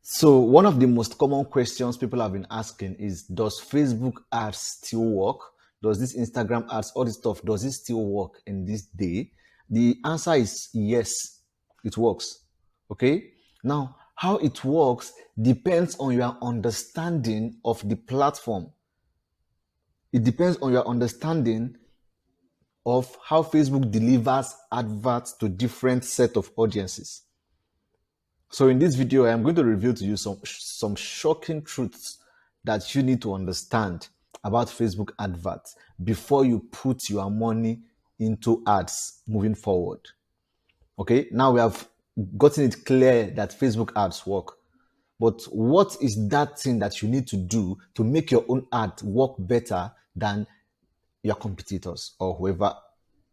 So one of the most common questions people have been asking is, does Facebook ads still work? Does this Instagram ads, all this stuff, does it still work in this day? The answer is yes, it works. Okay. Now, how it works depends on your understanding of the platform. It depends on your understanding of how Facebook delivers adverts to different set of audiences. So in this video, I am going to reveal to you some shocking truths that you need to understand about Facebook adverts before you put your money into ads moving forward. Okay, now we have gotten it clear that Facebook ads work. But what is that thing that you need to do to make your own ad work better than your competitors or whoever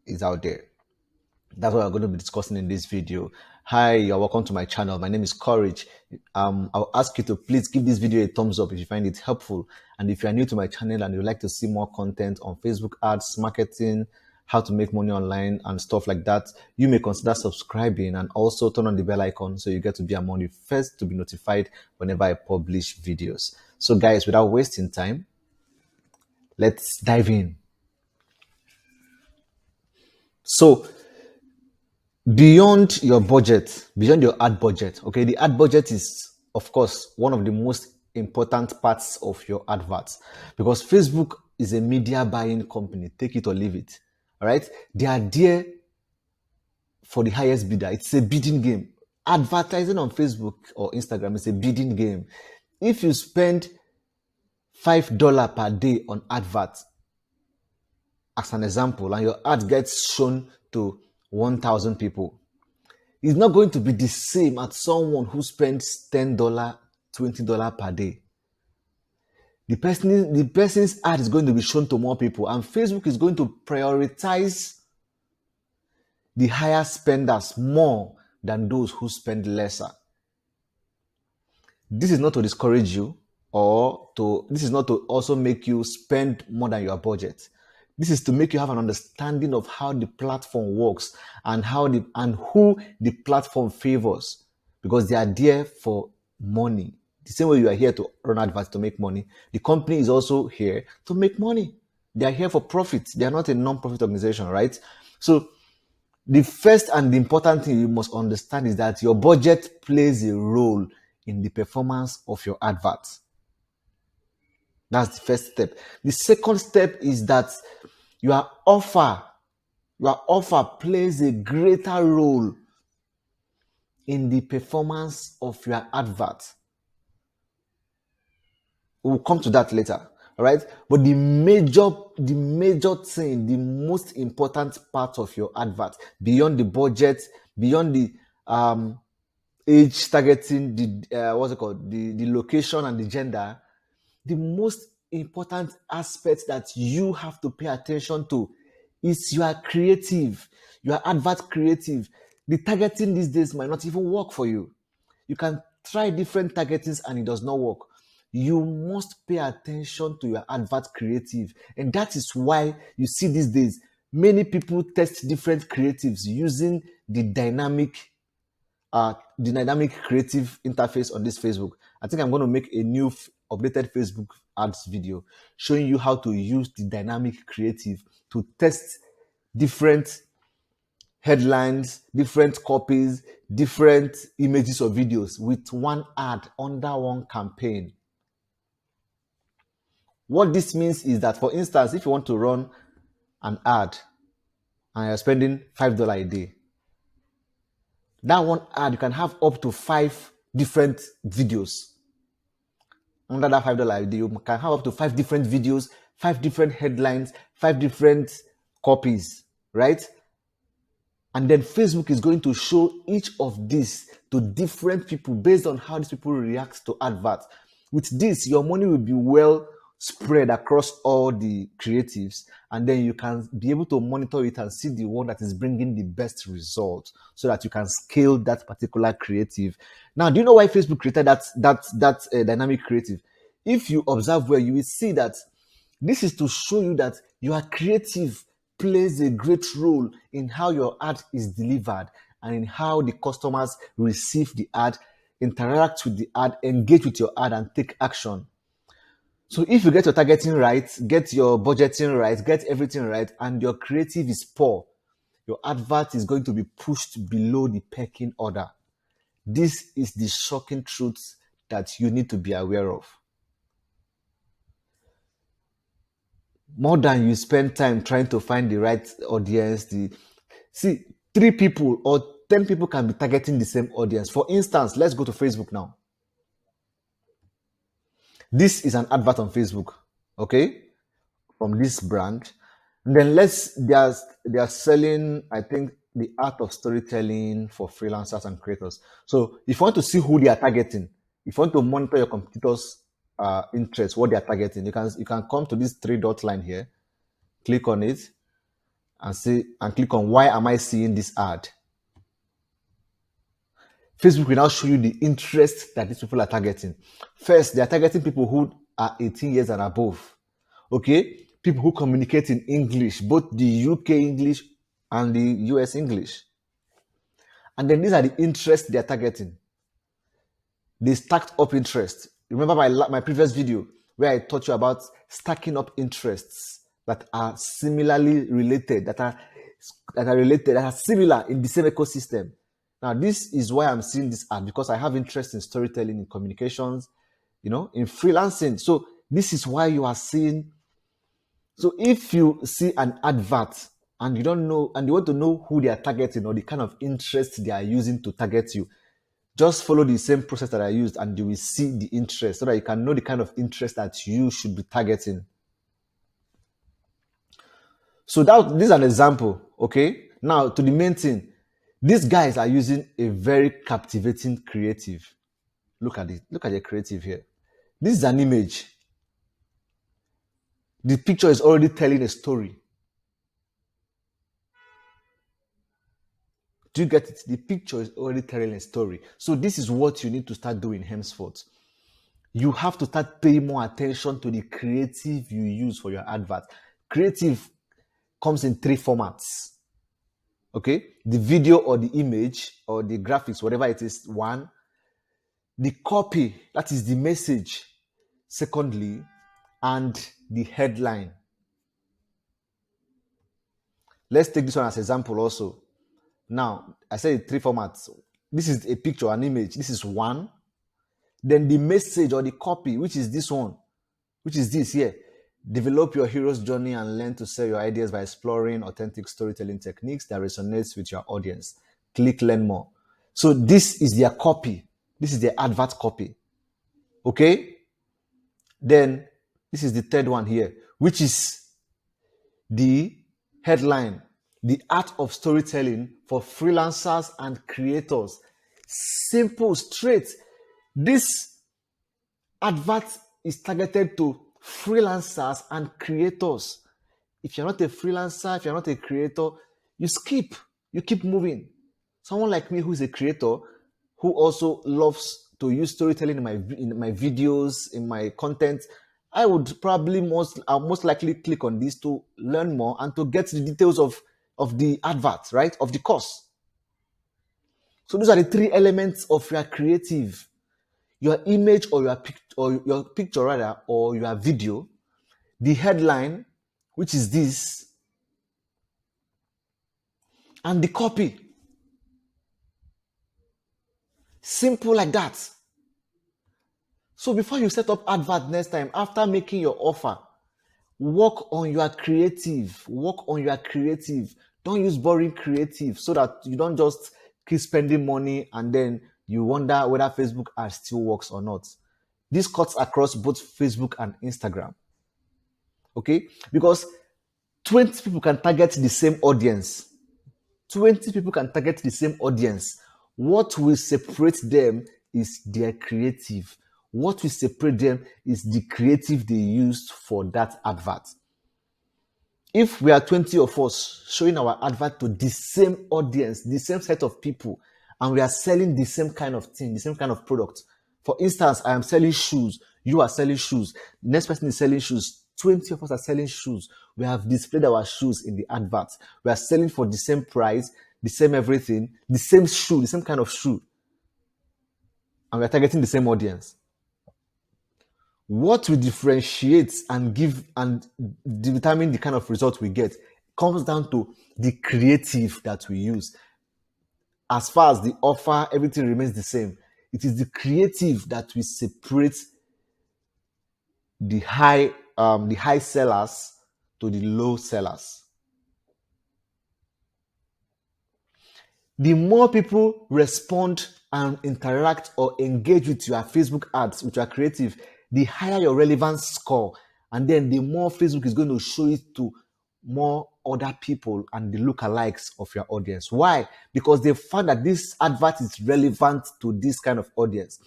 is out there? That's what we're going to be discussing in this video. Hi, you're welcome to my channel. My name is Courage. I'll ask you to please give this video a thumbs up if you find it helpful. And if you're new to my channel and you'd like to see more content on Facebook ads, marketing, how to make money online and stuff like that, you may consider subscribing and also turn on the bell icon so you get to be among the first to be notified whenever I publish videos. So guys, without wasting time, let's dive in. So beyond your budget, beyond your ad budget, okay, the ad budget is, of course, one of the most important parts of your adverts because Facebook is a media buying company. Take it or leave it. All right, they are there for the highest bidder. It's a bidding game. Advertising on Facebook or Instagram is a bidding game. If you spend $5 per day on adverts, as an example, and your ad gets shown to 1,000 people, it's not going to be the same as someone who spends $10, $20 per day. The person's ad is going to be shown to more people, and Facebook is going to prioritize the higher spenders more than those who spend lesser. This is not to discourage you, this is not to also make you spend more than your budget. This is to make you have an understanding of how the platform works and who the platform favors, because they are there for money. The same way you are here to run adverts to make money, the company is also here to make money. They are here for profit. They are not a non-profit organization, right? So the first and the important thing you must understand is that your budget plays a role in the performance of your adverts. That's the first step. The second step is that your offer plays a greater role in the performance of your advert. We'll come to that later. All right. But the major thing, the most important part of your advert, beyond the budget, beyond the age targeting, the location and the gender, the most important aspect that you have to pay attention to is your creative, your advert creative. The targeting these days might not even work for you. You can try different targetings and it does not work. You must pay attention to your advert creative. And that is why you see these days, many people test different creatives using the dynamic creative interface on this Facebook. I think I'm going to make a new updated Facebook ads video showing you how to use the dynamic creative to test different headlines, different copies, different images or videos with one ad under one campaign. What this means is that, for instance, if you want to run an ad and you're spending $5 a day, that one ad, you can have up to 5 different videos. Under that $5 a day, you can have up to 5 different videos, 5 different headlines, 5 different copies, right? And then Facebook is going to show each of these to different people based on how these people react to adverts. With this, your money will be well spread across all the creatives, and then you can be able to monitor it and see the one that is bringing the best results so that you can scale that particular creative. Now, do you know why Facebook created that dynamic creative? If you observe well, you will see that this is to show you that your creative plays a great role in how your ad is delivered and in how the customers receive the ad interact with the ad, engage with your ad, and take action. So if you get your targeting right, get your budgeting right, get everything right, and your creative is poor, your advert is going to be pushed below the pecking order. This is the shocking truth that you need to be aware of. More than you spend time trying to find the right audience, see, 3 people or 10 people can be targeting the same audience. For instance, let's go to Facebook now. This is an advert on Facebook, okay, from this brand. And then they are selling, I think, the art of storytelling for freelancers and creators. So if you want to see who they are targeting, if you want to monitor your competitors' interest, what they are targeting, you can come to this 3 dot line here, click on it, and click on why am I seeing this ad. Facebook will now show you the interest that these people are targeting. First, they are targeting people who are 18 years and above. Okay? People who communicate in English, both the UK English and the US English. And then these are the interests they are targeting. They stacked up interest. Remember my previous video where I taught you about stacking up interests that are similarly related, that are similar in the same ecosystem. Now, this is why I'm seeing this ad, because I have interest in storytelling, in communications, in freelancing. So this is why you are seeing. So if you see an advert and you don't know, and you want to know who they are targeting or the kind of interest they are using to target you, just follow the same process that I used and you will see the interest so that you can know the kind of interest that you should be targeting. So this is an example, okay? Now to the main thing. These guys are using a very captivating creative. Look at it. Look at the creative here. This is an image. The picture is already telling a story. Do you get it? The picture is already telling a story. So this is what you need to start doing henceforth. You have to start paying more attention to the creative you use for your advert. Creative comes in 3 formats. Okay? The video or the image or the graphics, whatever it is, 1. The copy, that is the message, secondly, and the headline. Let's take this one as an example also. Now, I said 3 formats. This is a picture, an image. This is 1. Then the message or the copy, which is this one, which is this here. Develop your hero's journey and learn to sell your ideas by exploring authentic storytelling techniques that resonates with your audience. Click learn more. So this is their copy. This is their advert copy. Okay? Then this is the 3rd one here, which is the headline, the art of storytelling for freelancers and creators. Simple, straight. This advert is targeted to freelancers and creators. If you're not a freelancer, if you're not a creator, you skip, you keep moving. Someone like me who is a creator, who also loves to use storytelling in my videos, in my content, I would probably most likely click on this to learn more and to get the details of the advert, right? Of the course. So those are the 3 elements of your creative. Your image or your picture rather, or your video, the headline, which is this, and the copy. Simple like that. So before you set up advert next time, after making your offer, work on your creative. Work on your creative. Don't use boring creative so that you don't just keep spending money and then you wonder whether Facebook ad still works or not. This cuts across both Facebook and Instagram. Okay? Because 20 people can target the same audience. 20 people can target the same audience. What will separate them is their creative. What will separate them is the creative they used for that advert. If we are 20 of us showing our advert to the same audience, the same set of people, and we are selling the same kind of thing, the same kind of product. For instance, I am selling shoes. You are selling shoes. The next person is selling shoes. 20 of us are selling shoes. We have displayed our shoes in the advert. We are selling for the same price, the same everything, the same shoe, the same kind of shoe. and we're targeting the same audience. What we differentiate and give and determine the kind of result we get comes down to the creative that we use. As far as the offer, everything remains the same. It is the creative that we separate the high sellers to the low sellers. The more people respond and interact or engage with your Facebook ads, with your creative, the higher your relevance score. And then the more Facebook is going to show it to more other people and the lookalikes of your audience. Why? Because they found that this advert is relevant to this kind of audience.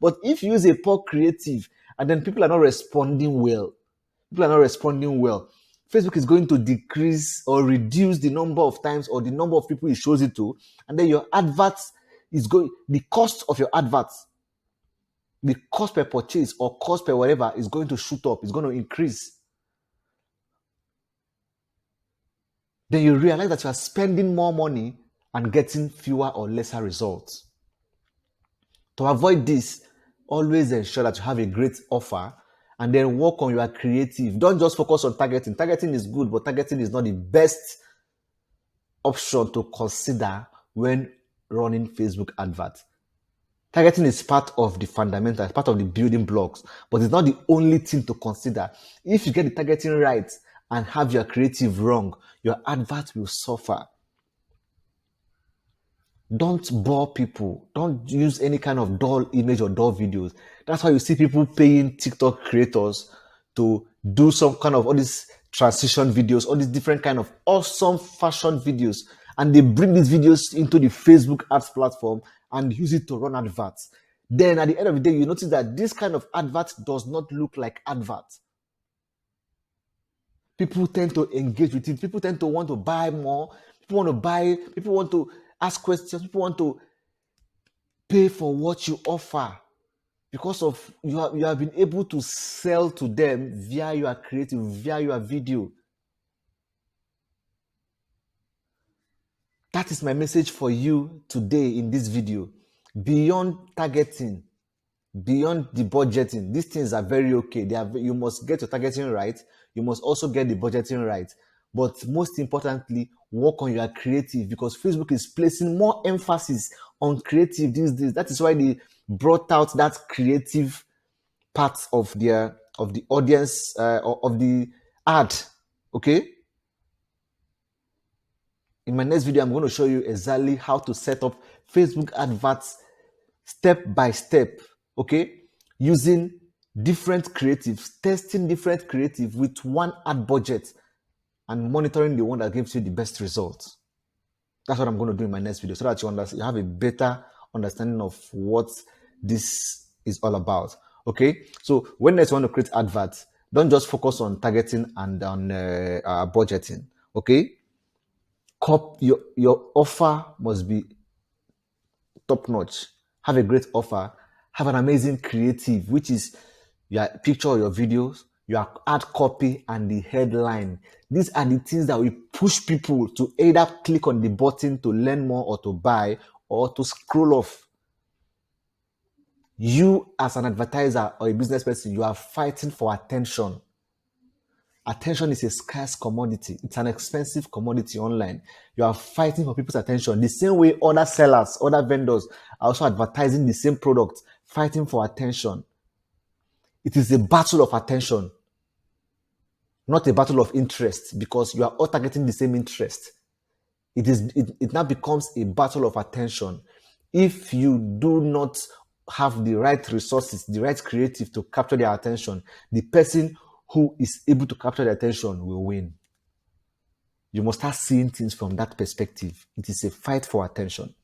But if you use a poor creative and then people are not responding well, Facebook is going to decrease or reduce the number of times or the number of people it shows it to, and then your adverts the cost of your adverts, the cost per purchase or cost per whatever is going to shoot up, it's going to increase. Then you realize that you are spending more money and getting fewer or lesser results. To avoid this, always ensure that you have a great offer and then work on your creative. Don't just focus on targeting. Targeting is good, but targeting is not the best option to consider when running Facebook adverts. Targeting is part of the fundamentals, part of the building blocks, but it's not the only thing to consider. If you get the targeting right and have your creative wrong, your advert will suffer. Don't bore people. Don't use any kind of dull image or dull videos. That's why you see people paying TikTok creators to do some kind of all these transition videos, all these different kind of awesome fashion videos. And they bring these videos into the Facebook ads platform and use it to run adverts. Then at the end of the day, you notice that this kind of advert does not look like advert. People tend to engage with it. People tend to want to buy more. People want to ask questions. People want to pay for what you offer because of you have been able to sell to them via your creative, via your video. That is my message for you today in this video. Beyond targeting, beyond the budgeting, these things are very okay. You must get your targeting right. You must also get the budgeting right. But most importantly, work on your creative, because Facebook is placing more emphasis on creative these days. That is why they brought out that creative part of the audience of the ad. Okay. In my next video, I'm going to show you exactly how to set up Facebook adverts step by step. Okay, using different creatives, testing different creative with one ad budget, and monitoring the one that gives you the best results. That's what I'm going to do in my next video, so that you have a better understanding of what this is all about. Okay, so when next you want to create adverts, don't just focus on targeting and on budgeting. Okay, your offer must be top notch. Have a great offer. Have an amazing creative, which is your picture of your videos, your ad copy, and the headline. These are the things that will push people to either click on the button to learn more or to buy or to scroll off. You, as an advertiser or a business person, you are fighting for attention. Attention is a scarce commodity. It's an expensive commodity online. You are fighting for people's attention. The same way other sellers, other vendors are also advertising the same product, fighting for attention. It is a battle of attention, not a battle of interest, because you are all targeting the same interest. It now becomes a battle of attention. If you do not have the right resources, the right creative to capture their attention, the person who is able to capture their attention will win. You must start seeing things from that perspective. It is a fight for attention.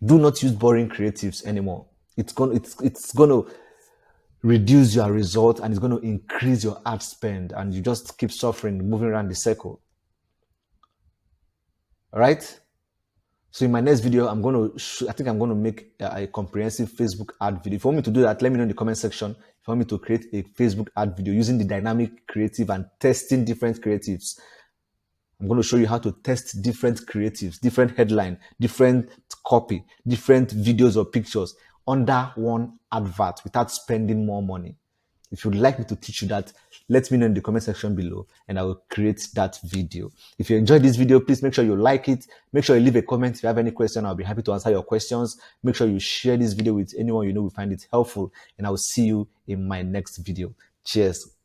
Do not use boring creatives anymore. It's going to reduce your result and it's going to increase your ad spend, and you just keep suffering, moving around the circle. All right? So in my next video, I'm going to make a comprehensive Facebook ad video. If you want me to do that, let me know in the comment section. If you want me to create a Facebook ad video using the dynamic creative and testing different creatives, I'm going to show you how to test different creatives, different headline, different copy, different videos or pictures under one advert without spending more money. If you'd like me to teach you that, let me know in the comment section below and I will create that video. If you enjoyed this video, please make sure you like it. Make sure you leave a comment. If you have any question, I'll be happy to answer your questions. Make sure you share this video with anyone you know will find it helpful, and I will see you in my next video. Cheers.